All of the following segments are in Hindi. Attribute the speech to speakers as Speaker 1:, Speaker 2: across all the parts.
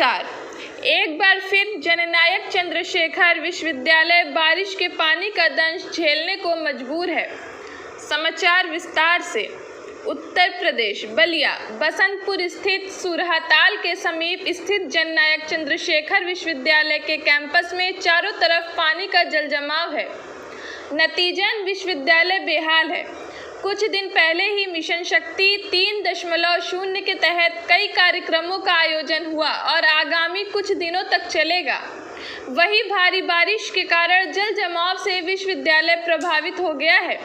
Speaker 1: नमस्कार। एक बार फिर जननायक चंद्रशेखर विश्वविद्यालय बारिश के पानी का दंश झेलने को मजबूर है। समाचार विस्तार से। उत्तर प्रदेश बलिया बसंतपुर स्थित सुरहाताल के समीप स्थित जननायक चंद्रशेखर विश्वविद्यालय के कैंपस में चारों तरफ पानी का जलजमाव है। नतीजन विश्वविद्यालय बेहाल है। कुछ दिन पहले ही मिशन शक्ति 3.0 के तहत कई कार्यक्रमों का आयोजन हुआ और आगामी कुछ दिनों तक चलेगा। वहीं भारी बारिश के कारण जल जमाव से विश्वविद्यालय प्रभावित हो गया है।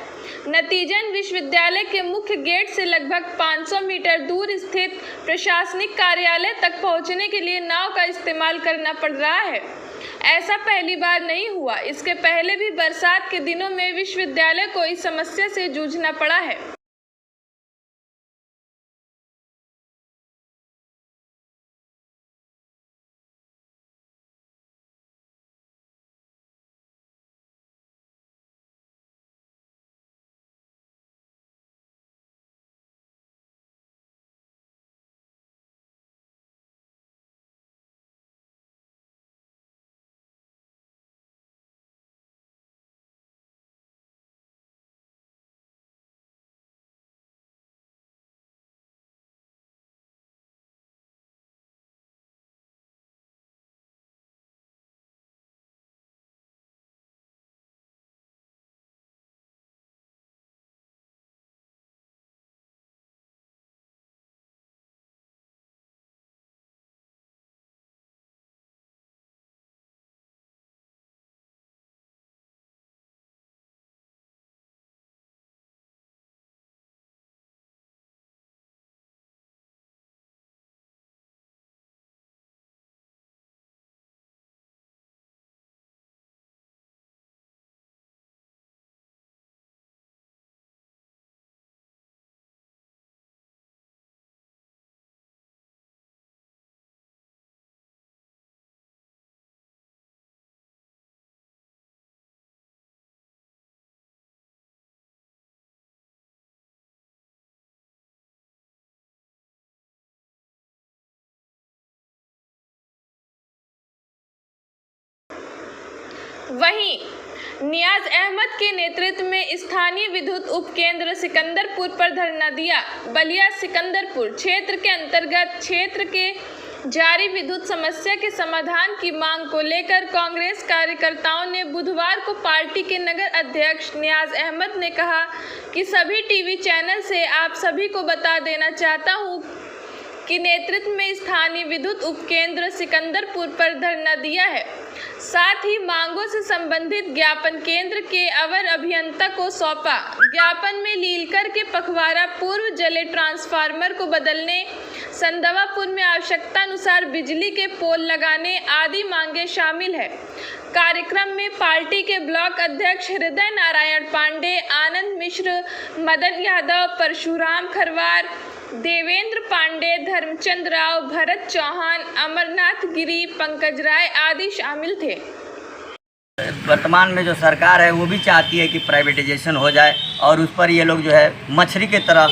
Speaker 1: नतीजन विश्वविद्यालय के मुख्य गेट से लगभग 500 मीटर दूर स्थित प्रशासनिक कार्यालय तक पहुंचने के लिए नाव का इस्तेमाल करना पड़ रहा है। ऐसा पहली बार नहीं हुआ। इसके पहले भी बरसात के दिनों में विश्वविद्यालय को इस समस्या से जूझना पड़ा है। वहीं नियाज अहमद के नेतृत्व में स्थानीय विद्युत उपकेंद्र सिकंदरपुर पर धरना दिया। बलिया सिकंदरपुर क्षेत्र के अंतर्गत क्षेत्र के जारी विद्युत समस्या के समाधान की मांग को लेकर कांग्रेस कार्यकर्ताओं ने बुधवार को पार्टी के नगर अध्यक्ष नियाज अहमद ने कहा कि सभी टीवी चैनल से आप सभी को बता देना चाहता हूं कि नेतृत्व में स्थानीय विद्युत उपकेंद्र सिकंदरपुर पर धरना दिया है। साथ ही मांगों से संबंधित ज्ञापन केंद्र के अवर अभियंता को सौंपा। ज्ञापन में लीलकर के पखवाड़ा पूर्व जले ट्रांसफार्मर को बदलने, संदवापुर में आवश्यकता अनुसार बिजली के पोल लगाने आदि मांगे शामिल है। कार्यक्रम में पार्टी के ब्लॉक अध्यक्ष हृदय नारायण पांडे, आनंद मिश्र, मदन यादव, परशुराम खरवार, देवेंद्र पांडे, धर्मचंद राव, भरत चौहान, अमरनाथ गिरी, पंकज राय आदि शामिल थे।
Speaker 2: वर्तमान में जो सरकार है वो भी चाहती है कि प्राइवेटाइजेशन हो जाए और उस पर ये लोग जो है मछली के तरह,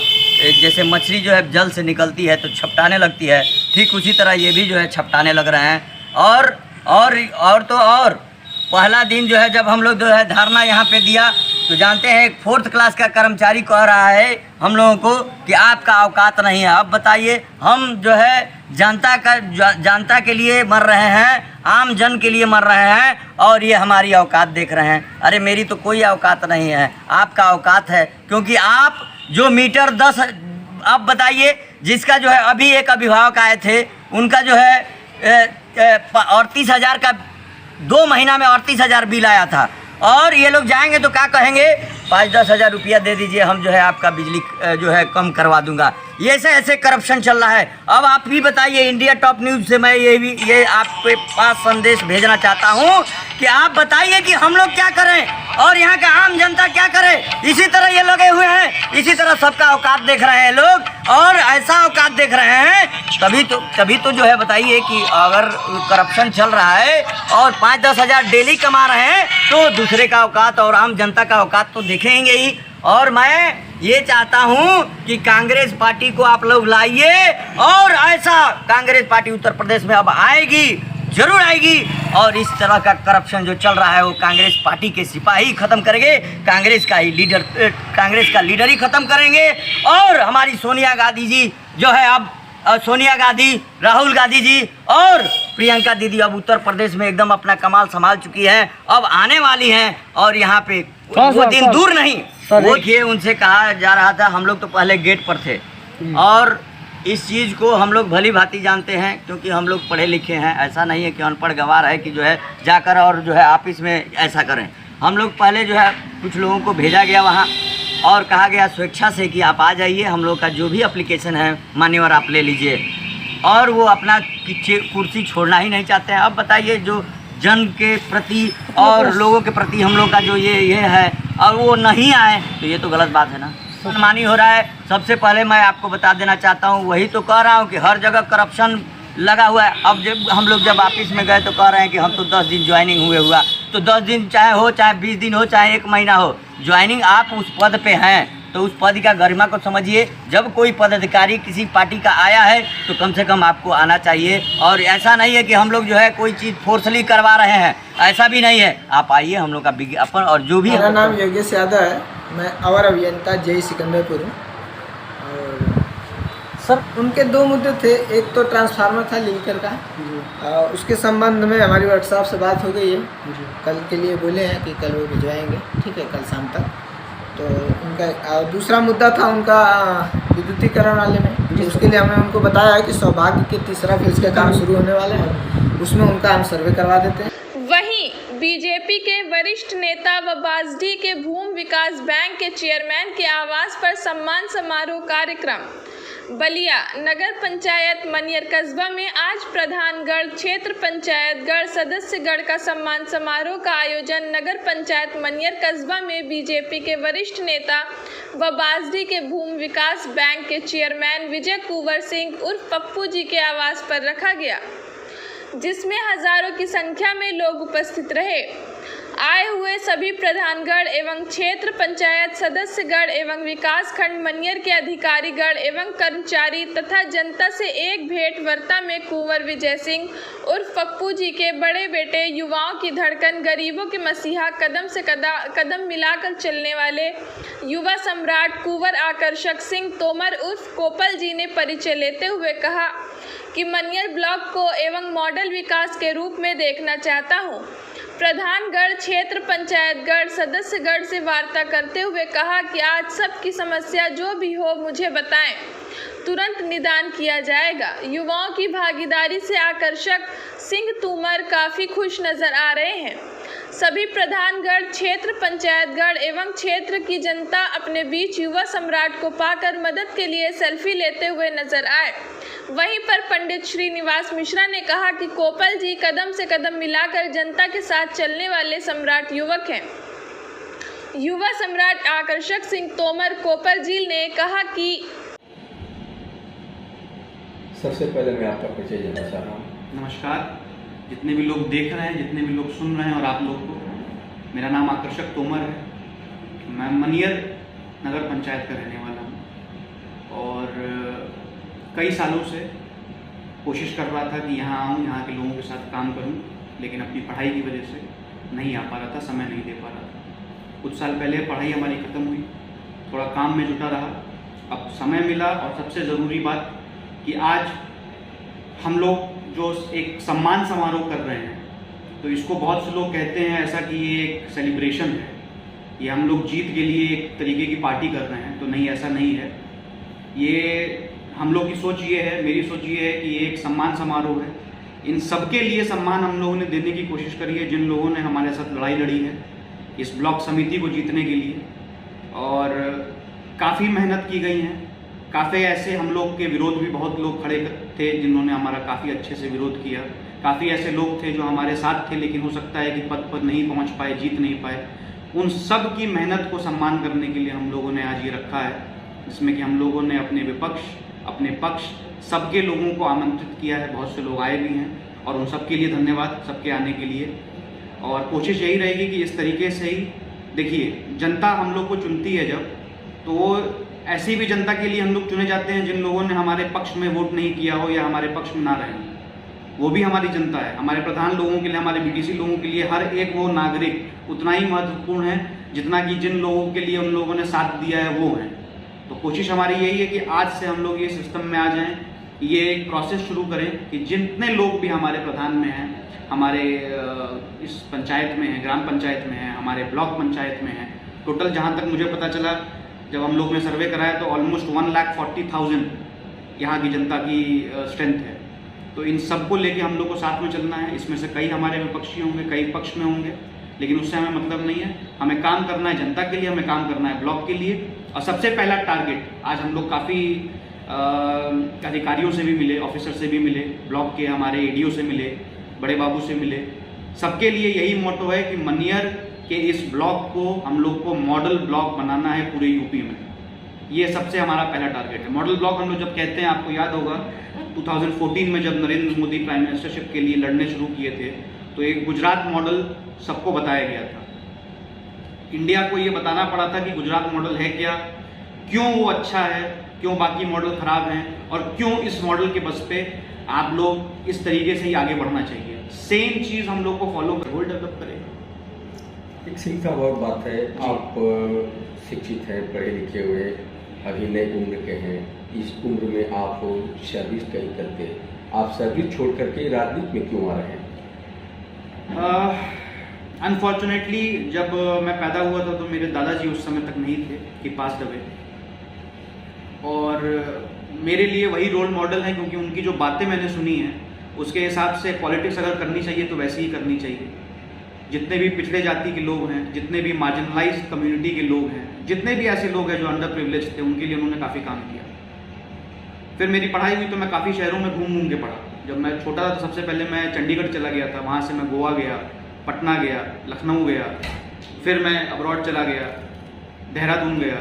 Speaker 2: जैसे मछली जो है जल से निकलती है तो छपटाने लगती है, ठीक उसी तरह ये भी जो है छपटाने लग रहे हैं। और पहला दिन जो है जब हम लोग जो है धरना यहाँ पे दिया तो जानते हैं एक 4th क्लास का कर्मचारी कह रहा है हम लोगों को कि आपका औकात नहीं है। अब बताइए, हम जो है जनता के लिए मर रहे हैं, आम जन के लिए मर रहे हैं और ये हमारी औकात देख रहे हैं। अरे मेरी तो कोई औकात नहीं है, आपका औकात है। क्योंकि आप जो मीटर 10, अब बताइए जिसका जो है अभी एक अभिभावक आए थे उनका जो है 38,000 का 2 महीना में 38,000 बिल आया था। और ये लोग जाएंगे तो क्या कहेंगे, 5-10 हज़ार रुपया दे दीजिए, हम जो है आपका बिजली जो है कम करवा दूंगा। ये ऐसे करप्शन चल रहा है। अब आप भी बताइए, इंडिया टॉप न्यूज़ से मैं ये आपके पास संदेश भेजना चाहता हूँ कि आप बताइए कि हम लोग क्या करें और यहाँ का आम जनता क्या करे। इसी तरह ये लगे हुए हैं, इसी तरह सबका औकात देख रहे हैं लोग और ऐसा औकात देख रहे हैं। तभी तो जो है बताइए कि अगर करप्शन चल रहा है और 5-10 हज़ार डेली कमा रहे हैं तो दूसरे का औकात और आम जनता का औकात तो देखेंगे ही। और मैं ये चाहता हूँ कि कांग्रेस पार्टी को आप लोग लाइए, और ऐसा कांग्रेस पार्टी उत्तर प्रदेश में अब आएगी, जरूर आएगी, और इस तरह का करप्शन जो चल रहा है वो कांग्रेस पार्टी के सिपाही खत्म करेंगे, कांग्रेस का लीडर ही खत्म करेंगे। और हमारी सोनिया गांधी जी जो है, अब सोनिया गांधी, राहुल गांधी जी और प्रियंका दीदी अब उत्तर प्रदेश में एकदम अपना कमाल संभाल चुकी हैं, अब आने वाली हैं, और यहाँ पे वो दिन दूर नहीं। वो देखिए, उनसे कहा जा रहा था, हम लोग तो पहले गेट पर थे, और इस चीज़ को हम लोग भली भांति जानते हैं क्योंकि हम लोग पढ़े लिखे हैं। ऐसा नहीं है कि अनपढ़ गवार है कि जो है जाकर और जो है ऑफिस में ऐसा करें। हम लोग पहले जो है कुछ लोगों को भेजा गया वहाँ, और कहा गया स्वेच्छा से कि आप आ जाइए, हम लोग का जो भी एप्लीकेशन है मान्यवर आप ले लीजिए, और वो अपना कुर्सी छोड़ना ही नहीं चाहते हैं। अब बताइए, जो जन के प्रति और लोगों के प्रति हम लोग का जो ये है, और वो नहीं आए, तो ये तो गलत बात है ना, मनमानी हो रहा है। सबसे पहले मैं आपको बता देना चाहता हूँ, वही तो कह रहा हूँ कि हर जगह करप्शन लगा हुआ है। अब जब हम लोग जब ऑफिस में गए तो कह रहे हैं कि हम तो 10 दिन ज्वाइनिंग हुआ, तो 10 दिन चाहे हो, चाहे 20 दिन हो, चाहे 1 महीना हो, ज्वाइनिंग आप उस पद पे हैं तो उस पद का गरिमा को समझिए। जब कोई पदाधिकारी किसी पार्टी का आया है तो कम से कम आपको आना चाहिए, और ऐसा नहीं है कि हम लोग जो है कोई चीज़ फोर्सली करवा रहे हैं, ऐसा भी नहीं है। आप आइए, हम लोग का विज्ञापन और जो भी।
Speaker 3: मेरा नाम योगेश यादव है, मैं अवर अभियंता JEE सिकंदरपुर हूँ। और सर, उनके 2 मुद्दे थे, एक तो ट्रांसफार्मर था लिंकर का, उसके संबंध में हमारी वर्कशॉप से बात हो गई है, कल के लिए बोले हैं कि कल वो भिजवाएंगे, ठीक है, कल शाम तक। तो उनका दूसरा मुद्दा था उनका विद्युतीकरण वाले में, तो उसके लिए हमने उनको बताया है कि सौभाग्य के तीसरा फेज का काम शुरू होने वाला है, उसमें उनका हम सर्वे करवा देते हैं।
Speaker 1: वहीं बीजेपी के वरिष्ठ नेता व बासडी के भूमि विकास बैंक के चेयरमैन के आवास पर सम्मान समारोह कार्यक्रम। बलिया नगर पंचायत मनियर कस्बा में आज प्रधानगढ़ क्षेत्र पंचायतगढ़ सदस्यगढ़ का सम्मान समारोह का आयोजन नगर पंचायत मनियर कस्बा में बीजेपी के वरिष्ठ नेता व बासडी के भूमि विकास बैंक के चेयरमैन विजय कुंवर सिंह उर्फ पप्पू जी के आवास पर रखा गया, जिसमें हजारों की संख्या में लोग उपस्थित रहे। आए हुए सभी प्रधानगढ़ एवं क्षेत्र पंचायत सदस्यगढ़ एवं विकास खंड मनियर के अधिकारीगढ़ एवं कर्मचारी तथा जनता से एक भेंट वार्ता में कुंवर विजय सिंह उर्फ पप्पू जी के बड़े बेटे, युवाओं की धड़कन, गरीबों के मसीहा, कदम से कदम मिलाकर चलने वाले युवा सम्राट कुंवर आकर्षक सिंह तोमर उर्फ कोपल जी ने परिचय लेते हुए कहा कि मनियर ब्लॉक को एवं मॉडल विकास के रूप में देखना चाहता हूँ। प्रधानगढ़ क्षेत्र पंचायतगढ़ सदस्यगढ़ से वार्ता करते हुए कहा कि आज सबकी समस्या जो भी हो मुझे बताएं, तुरंत निदान किया जाएगा। युवाओं की भागीदारी से आकर्षक सिंह तोमर काफ़ी खुश नजर आ रहे हैं। सभी प्रधानगढ़ क्षेत्र पंचायतगढ़ एवं क्षेत्र की जनता अपने बीच युवा सम्राट को पाकर मदद के लिए सेल्फी लेते हुए नजर आए। वहीं पर पंडित श्रीनिवास मिश्रा ने कहा कि कोपल जी कदम से कदम मिलाकर जनता के साथ चलने वाले सम्राट युवक हैं। युवा सम्राट आकर्षक सिंह तोमर कोपल जी ने कहा कि
Speaker 4: सबसे पहले मैं आपका परिचय देना चाह रहा हूँ।
Speaker 5: नमस्कार, जितने भी लोग देख रहे हैं, जितने भी लोग सुन रहे हैं और आप लोग को, मेरा नाम आकर्षक तोमर है। मैं मनियर नगर पंचायत का रहने वाला हूँ और कई सालों से कोशिश कर रहा था कि यहाँ आऊँ, यहाँ के लोगों के साथ काम करूँ, लेकिन अपनी पढ़ाई की वजह से नहीं आ पा रहा था, समय नहीं दे पा रहा था। कुछ साल पहले पढ़ाई हमारी ख़त्म हुई, थोड़ा काम में जुटा रहा, अब समय मिला, और सबसे ज़रूरी बात कि आज हम लोग जो एक सम्मान समारोह कर रहे हैं, तो इसको बहुत से लोग कहते हैं ऐसा कि ये एक सेलिब्रेशन है, ये हम लोग जीत के लिए एक तरीके की पार्टी कर रहे हैं, तो नहीं, ऐसा नहीं है। ये हम लोग की सोच ये है, मेरी सोच ये है कि ये एक सम्मान समारोह है। इन सबके लिए सम्मान हम लोगों ने देने की कोशिश करी है जिन लोगों ने हमारे साथ लड़ाई लड़ी है इस ब्लॉक समिति को जीतने के लिए, और काफ़ी मेहनत की गई है। काफ़ी ऐसे हम लोग के विरोध भी बहुत लोग खड़े थे जिन्होंने हमारा काफ़ी अच्छे से विरोध किया। काफ़ी ऐसे लोग थे जो हमारे साथ थे, लेकिन हो सकता है कि पद पर नहीं पहुंच पाए, जीत नहीं पाए। उन सब की मेहनत को सम्मान करने के लिए हम लोगों ने आज ये रखा है, जिसमें कि हम लोगों ने अपने विपक्ष, अपने पक्ष, सबके लोगों को आमंत्रित किया है। बहुत से लोग आए भी हैं और उन सबके लिए धन्यवाद, सबके आने के लिए। और कोशिश यही रहेगी कि इस तरीके से ही, देखिए, जनता हम लोग को चुनती है जब, तो ऐसी भी जनता के लिए हम लोग चुने जाते हैं जिन लोगों ने हमारे पक्ष में वोट नहीं किया हो या हमारे पक्ष में ना रहे हो, वो भी हमारी जनता है। हमारे प्रधान लोगों के लिए, हमारे बीडीसी लोगों के लिए हर एक वो नागरिक उतना ही महत्वपूर्ण है जितना कि जिन लोगों के लिए उन लोगों ने साथ दिया है वो हैं। तो कोशिश हमारी यही है कि आज से हम लोग ये सिस्टम में आ जाएं, ये एक प्रोसेस शुरू करें कि जितने लोग भी हमारे प्रधान में हैं, हमारे इस पंचायत में हैं, ग्राम पंचायत में हैं, हमारे ब्लॉक पंचायत में हैं, टोटल जहाँ तक मुझे पता चला जब हम लोग ने सर्वे कराया तो ऑलमोस्ट 1,40,000 यहाँ की जनता की स्ट्रेंथ है। तो इन सबको लेके हम लोग को साथ में चलना है। इसमें से कई हमारे विपक्षी होंगे, कई पक्ष में होंगे, लेकिन उससे हमें मतलब नहीं है। हमें काम करना है जनता के लिए, हमें काम करना है ब्लॉक के लिए। और सबसे पहला टारगेट, आज हम लोग काफ़ी अधिकारियों से भी मिले, ऑफिसर से भी मिले, ब्लॉक के हमारे एडीओ से मिले, बड़े बाबू से मिले, सबके लिए यही मोटो है कि मनियर के इस ब्लॉक को हम लोग को मॉडल ब्लॉक बनाना है पूरे यूपी में। ये सबसे हमारा पहला टारगेट है। मॉडल ब्लॉक हम लोग जब कहते हैं, आपको याद होगा 2014 में जब नरेंद्र मोदी प्राइम मिनिस्टरशिप के लिए लड़ने शुरू किए थे तो एक गुजरात मॉडल सबको बताया गया था। इंडिया को ये बताना पड़ा था कि गुजरात मॉडल है क्या, क्यों वो अच्छा है, क्यों बाकी मॉडल खराब हैं, और क्यों इस मॉडल के बस पे आप लोग इस तरीके से ही आगे बढ़ना चाहिए। सेम चीज़ हम लोग को फॉलो कर रोल डेवलप करेगा।
Speaker 4: एक सीखा बहुत बात है, आप शिक्षित हैं, पढ़े लिखे हुए, अभी नई उम्र के हैं, इस उम्र में आप सर्विस कहीं करते हैं, आप सर्विस छोड़ करके राजनीति में क्यों आ रहे हैं?
Speaker 5: अनफॉर्चुनेटली जब मैं पैदा हुआ था तो मेरे दादाजी उस समय तक नहीं थे, कि पास दबे, और मेरे लिए वही रोल मॉडल है क्योंकि उनकी जो बातें मैंने सुनी हैं उसके हिसाब से पॉलिटिक्स अगर करनी चाहिए तो वैसे ही करनी चाहिए। जितने भी पिछड़े जाति के लोग हैं, जितने भी मार्जिनलाइज्ड कम्युनिटी के लोग हैं, जितने भी ऐसे लोग हैं जो अंडर प्रिविलेज थे, उनके लिए उन्होंने काफ़ी काम किया। फिर मेरी पढ़ाई हुई तो मैं काफ़ी शहरों में घूम घूम के पढ़ा। जब मैं छोटा था तो सबसे पहले मैं चंडीगढ़ चला गया था, वहाँ से मैं गोवा गया, पटना गया, लखनऊ गया, फिर मैं अब्रॉड चला गया, देहरादून गया।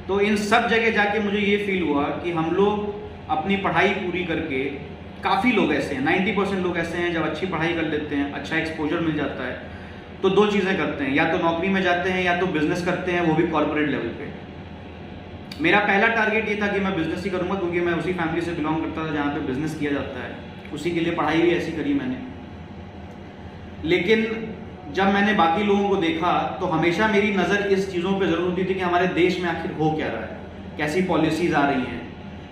Speaker 5: तो इन सब जगह जाके मुझे ये फील हुआ कि हम लोग अपनी पढ़ाई पूरी करके, काफ़ी लोग ऐसे हैं, 90% लोग ऐसे हैं जब अच्छी पढ़ाई कर लेते हैं, अच्छा एक्सपोजर मिल जाता है तो दो चीज़ें करते हैं, या तो नौकरी में जाते हैं या तो बिजनेस करते हैं, वो भी कॉर्पोरेट लेवल पे। मेरा पहला टारगेट ये था कि मैं बिजनेस ही करूँगा क्योंकि मैं उसी फैमिली से बिलोंग करता था जहाँ पे बिजनेस किया जाता है, उसी के लिए पढ़ाई भी ऐसी करी मैंने। लेकिन जब मैंने बाकी लोगों को देखा तो हमेशा मेरी नज़र इस चीज़ों पे ज़रूर होती थी कि हमारे देश में आखिर हो क्या रहा है, कैसी पॉलिसीज़ आ रही हैं,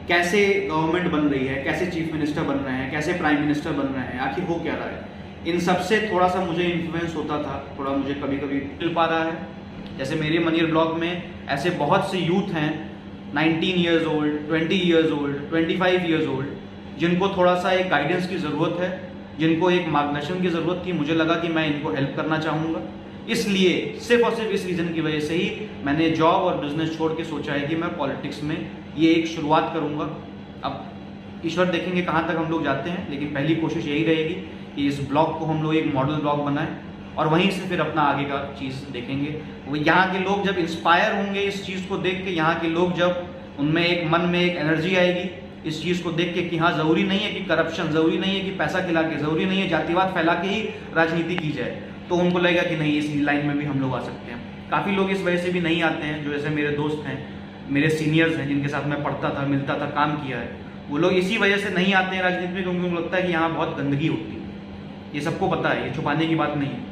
Speaker 5: कैसे गवर्नमेंट बन रही है, कैसे चीफ मिनिस्टर बन रहे हैं, कैसे प्राइम मिनिस्टर बन रहे हैं, आखिर हो क्या रहा है। इन सब से थोड़ा सा मुझे इन्फ्लुएंस होता था, थोड़ा मुझे कभी कभी मिल पा रहा है। जैसे मेरे मनियर ब्लॉक में ऐसे बहुत से यूथ हैं 19 years old, 20 years old, 25 years old, जिनको थोड़ा सा एक गाइडेंस की ज़रूरत है, जिनको एक मार्गदर्शन की ज़रूरत थी। मुझे लगा कि मैं इनको हेल्प करना चाहूँगा, इसलिए सिर्फ और सिर्फ इस रीज़न की वजह से ही मैंने जॉब और बिजनेस छोड़ के सोचा है कि मैं पॉलिटिक्स में ये एक शुरुआत करूँगा। अब ईश्वर देखेंगे कहाँ तक हम लोग जाते हैं, लेकिन पहली कोशिश यही रहेगी कि इस ब्लॉक को हम लोग एक मॉडल ब्लॉक बनाएं और वहीं से फिर अपना आगे का चीज़ देखेंगे। वो यहाँ के लोग जब इंस्पायर होंगे इस चीज़ को देख के, यहाँ के लोग जब उनमें एक मन में एक एनर्जी आएगी इस चीज़ को देख के कि हाँ, ज़रूरी नहीं है कि करप्शन, ज़रूरी नहीं है कि पैसा खिला के, ज़रूरी नहीं है जातिवाद फैला के ही राजनीति की जाए, तो उनको लगेगा कि नहीं, इस लाइन में भी हम लोग आ सकते हैं। काफ़ी लोग इस वजह से भी नहीं आते हैं, जो जैसे मेरे दोस्त हैं, मेरे सीनियर्स हैं, जिनके साथ मैं पढ़ता था, मिलता था, काम किया है, वो लोग इसी वजह से नहीं आते हैं राजनीति में क्योंकि उनको लगता है कि यहाँ बहुत गंदगी होती है। ये सबको पता है, ये छुपाने की बात नहीं है।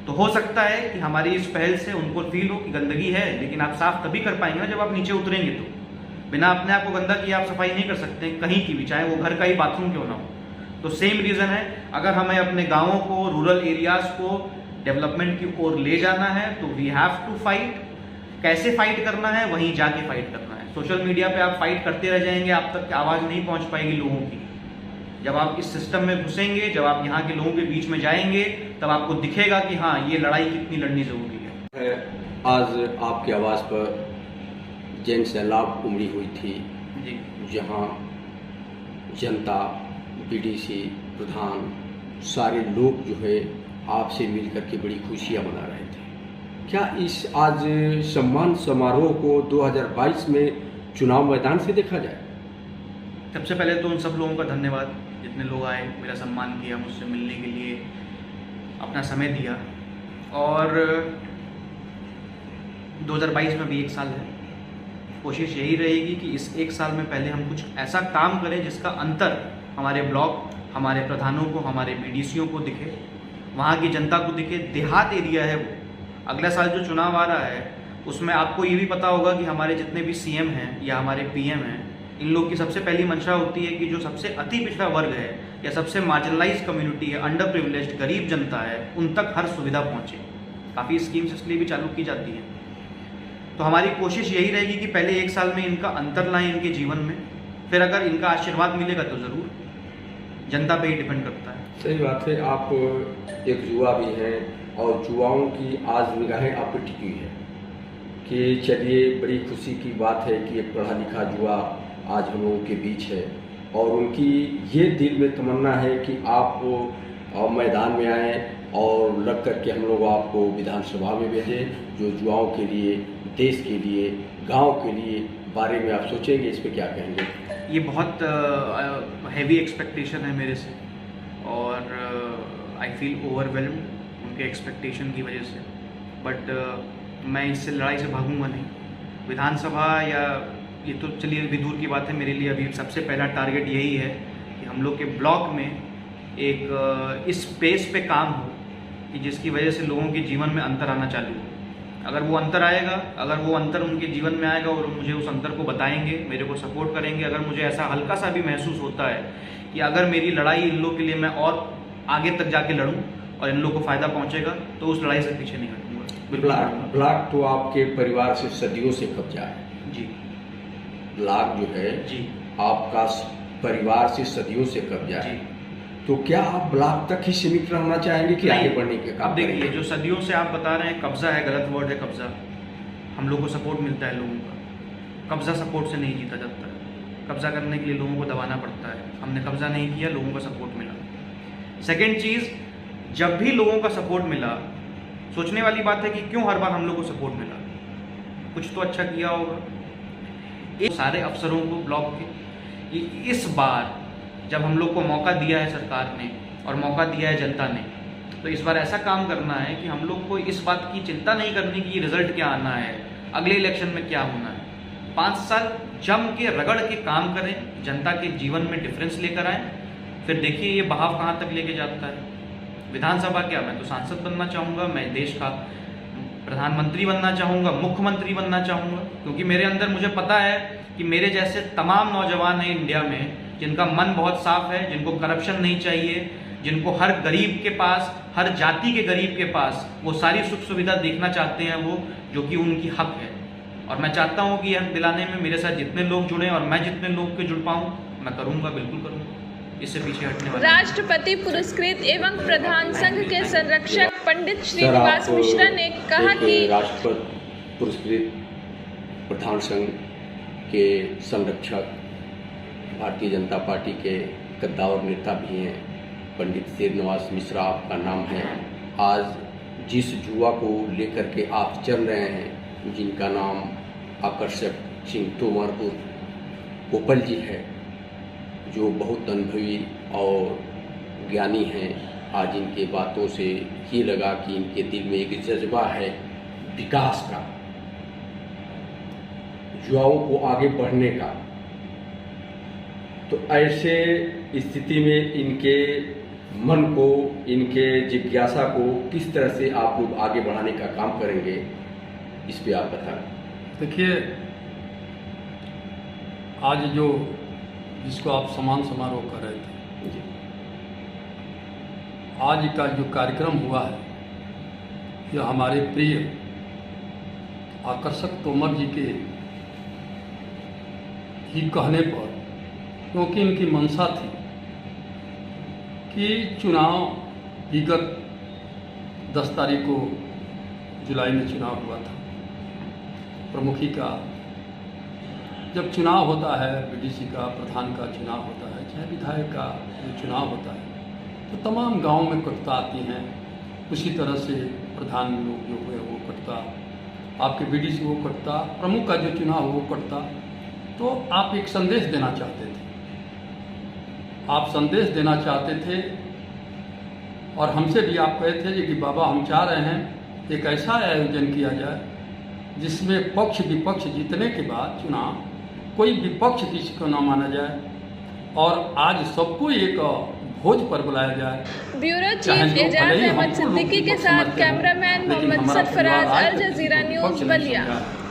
Speaker 5: तो हो सकता है कि हमारी इस पहल से उनको फील हो कि गंदगी है, लेकिन आप साफ तभी कर पाएंगे ना जब आप नीचे उतरेंगे। तो बिना अपने आप को गंदा किए आप सफाई नहीं कर सकते कहीं की भी, चाहे वो घर का ही बाथरूम क्यों ना हो। तो सेम रीज़न है, अगर हमें अपने गाँवों को, रूरल एरियाज़ को डेवलपमेंट की ओर ले जाना है तो वी हैव टू फाइट। कैसे फाइट करना है, वहीं जाके फाइट करना है। सोशल मीडिया पे आप फाइट करते रह जाएंगे, आप तक आवाज़ नहीं पहुंच पाएगी लोगों की। जब आप इस सिस्टम में घुसेंगे, जब आप यहाँ के लोगों के बीच में जाएंगे, तब आपको दिखेगा कि हाँ, ये लड़ाई कितनी लड़नी ज़रूरी है।
Speaker 4: आज आपकी आवाज़ पर जन सैलाब उमड़ी हुई थी
Speaker 5: जी,
Speaker 4: जहाँ जनता, बीडीसी, प्रधान, सारे लोग जो है आपसे मिल करके बड़ी खुशियाँ मना रहे थे। क्या इस आज सम्मान समारोह को 2022 में चुनाव मैदान से देखा जाए?
Speaker 5: सबसे पहले तो उन सब लोगों का धन्यवाद जितने लोग आए, मेरा सम्मान किया, मुझसे मिलने के लिए अपना समय दिया। और 2022 में भी एक साल है, कोशिश यही रहेगी कि इस 1 साल में पहले हम कुछ ऐसा काम करें जिसका अंतर हमारे ब्लॉक, हमारे प्रधानों को, हमारे बीडीसीओ को दिखे, वहाँ की जनता को दिखे। देहात एरिया है वो, अगला साल जो चुनाव आ रहा है उसमें आपको ये भी पता होगा कि हमारे जितने भी सीएम हैं या हमारे पीएम हैं, इन लोग की सबसे पहली मंशा होती है कि जो सबसे अति पिछड़ा वर्ग है या सबसे मार्जिनलाइज कम्युनिटी है, अंडर प्रिविलेज्ड गरीब जनता है, उन तक हर सुविधा पहुँचे। काफ़ी स्कीम्स इसलिए भी चालू की जाती हैं। तो हमारी कोशिश यही रहेगी कि पहले 1 साल में इनका अंतर लाएं इनके जीवन में, फिर अगर इनका आशीर्वाद मिलेगा तो ज़रूर, जनता पे ही डिपेंड करता है।
Speaker 4: सही बात है। आप एक युवा भी हैं और युवाओं की आज निगाहें आप पे टिकी है कि चलिए, बड़ी खुशी की बात है कि एक पढ़ा लिखा युवा आज हम लोगों के बीच है और उनकी ये दिल में तमन्ना है कि आप मैदान में आएँ और लग कर के हम लोग आपको विधानसभा में भेजें, जो युवाओं के लिए, देश के लिए, गांव के लिए बारे में आप सोचेंगे। इस पे क्या कहेंगे?
Speaker 5: ये बहुत हैवी एक्सपेक्टेशन है मेरे से और आई फील ओवरवेल्म्ड उनके एक्सपेक्टेशन की वजह से, बट मैं इससे लड़ाई से भागूंगा नहीं। विधानसभा या ये तो चलिए अभी दूर की बात है, मेरे लिए अभी सबसे पहला टारगेट यही है कि हम लोग के ब्लॉक में एक इस स्पेस पे काम हो कि जिसकी वजह से लोगों के जीवन में अंतर आना चालू हो। अगर वो अंतर आएगा, अगर वो अंतर उनके जीवन में आएगा और मुझे उस अंतर को बताएंगे, मेरे को सपोर्ट करेंगे, अगर मुझे ऐसा हल्का सा भी महसूस होता है कि अगर मेरी लड़ाई इन लोग के लिए मैं और आगे तक जाके लड़ूं और इन लोग को फ़ायदा पहुंचेगा, तो उस लड़ाई से पीछे नहीं हटूंगा।
Speaker 4: ब्लॉक तो आपके परिवार से सदियों से कब्जा है
Speaker 5: जी।
Speaker 4: ब्लॉक जो है
Speaker 5: जी
Speaker 4: आपका परिवार से सदियों से कब्जा है, तो क्या आप ब्लॉक तक ही सीमित रहना चाहेंगे कि आगे बढ़ने के काम?
Speaker 5: अब देखिए, जो सदियों से आप बता रहे हैं कब्जा है, गलत वर्ड है कब्जा। हम लोग को सपोर्ट मिलता है लोगों का, कब्जा सपोर्ट से नहीं जीता जाता है। कब्जा करने के लिए लोगों को दबाना पड़ता है। हमने कब्जा नहीं किया, लोगों का सपोर्ट मिला। सेकेंड चीज़, जब भी लोगों का सपोर्ट मिला, सोचने वाली बात है कि क्यों हर बार हम लोग को सपोर्ट मिला, कुछ तो अच्छा किया होगा। सारे अफसरों को ब्लॉक के कि इस बार जब हम लोग को मौका दिया है सरकार ने और मौका दिया है जनता ने, तो इस बार ऐसा काम करना है कि हम लोग को इस बात की चिंता नहीं करनी कि रिजल्ट क्या आना है, अगले इलेक्शन में क्या होना है। 5 साल जम के रगड़ के काम करें, जनता के जीवन में डिफरेंस लेकर आएँ, फिर देखिए ये बहाव कहाँ तक लेके जाता है। विधानसभा क्या, मैं तो सांसद बनना चाहूँगा, मैं देश का प्रधानमंत्री बनना चाहूँगा, मुख्यमंत्री बनना चाहूँगा, क्योंकि मेरे अंदर मुझे पता है कि मेरे जैसे तमाम नौजवान हैं इंडिया में जिनका मन बहुत साफ है, जिनको करप्शन नहीं चाहिए, जिनको हर गरीब के पास, हर जाति के गरीब के पास वो सारी सुख सुविधा देखना चाहते हैं, वो जो कि उनकी हक है। और मैं चाहता हूँ कि यह दिलाने में मेरे साथ जितने लोग जुड़े और मैं जितने लोग के जुड़ पाऊँ, मैं करूँगा, बिल्कुल करूँगा, इससे पीछे हटने वाला।
Speaker 1: राष्ट्रपति पुरस्कृत एवं प्रधान संघ के संरक्षक पंडित श्रीनिवास मिश्रा ने कहा कि
Speaker 4: राष्ट्रपति पुरस्कृत प्रधान संघ के संरक्षक भारतीय जनता पार्टी के कद्दावर नेता भी हैं, पंडित श्रीनिवास मिश्रा आपका नाम है। आज जिस युवा को लेकर के आप चल रहे हैं, जिनका नाम आकर्षक सिंह तोमर उर्फ गोपाल जी है, जो बहुत अनुभवी और ज्ञानी हैं, आज इनके बातों से ये लगा कि इनके दिल में एक जज्बा है विकास का, युवाओं को आगे बढ़ने का। तो ऐसे स्थिति में इनके मन को, इनके जिज्ञासा को किस तरह से आप लोग आगे बढ़ाने का काम करेंगे, इस पे आप बताएं।
Speaker 6: देखिए, आज जो जिसको आप सम्मान समारोह कर रहे थे, आज का जो कार्यक्रम हुआ है, यह हमारे प्रिय आकर्षक तोमर जी के ही कहने पर, क्योंकि इनकी मंशा थी कि चुनाव विगत 10 तारीख को जुलाई में चुनाव हुआ था प्रमुखी का। जब चुनाव होता है, बीडीसी का, प्रधान का चुनाव होता है, चाहे विधायक का जो चुनाव होता है, तो तमाम गांवों में कटता आती हैं। उसी तरह से प्रधान लोग जो हुए वो कटता, आपके बीडीसी वो कटता, प्रमुख का जो चुनाव हो वो कटता। तो आप एक संदेश देना चाहते थे, आप संदेश देना चाहते थे और हमसे भी आप कहे थे कि बाबा हम चाह रहे हैं एक ऐसा आयोजन किया जाए जिसमें पक्ष विपक्ष जीतने के बाद चुनाव कोई विपक्ष किसी को न माना जाए और आज सबको एक भोज पर बुलाया जाए।
Speaker 1: ब्यूरो
Speaker 6: चाहे
Speaker 1: चीफ
Speaker 6: जो
Speaker 1: एजाज
Speaker 6: भले ही
Speaker 1: अहमद
Speaker 6: हमको लोग
Speaker 1: सिद्दीकी के
Speaker 6: विपक्ष
Speaker 1: साथ
Speaker 6: समझते हों,
Speaker 1: कैमरामैन
Speaker 6: लेकिन
Speaker 1: मोहम्मद
Speaker 6: हमारा
Speaker 1: सरफराज,
Speaker 6: परिवार आज
Speaker 1: अल
Speaker 6: तक
Speaker 1: जजीरा
Speaker 6: किसी को
Speaker 1: न्यूज़,
Speaker 6: विपक्ष नहीं
Speaker 1: बलिया।
Speaker 6: समझा।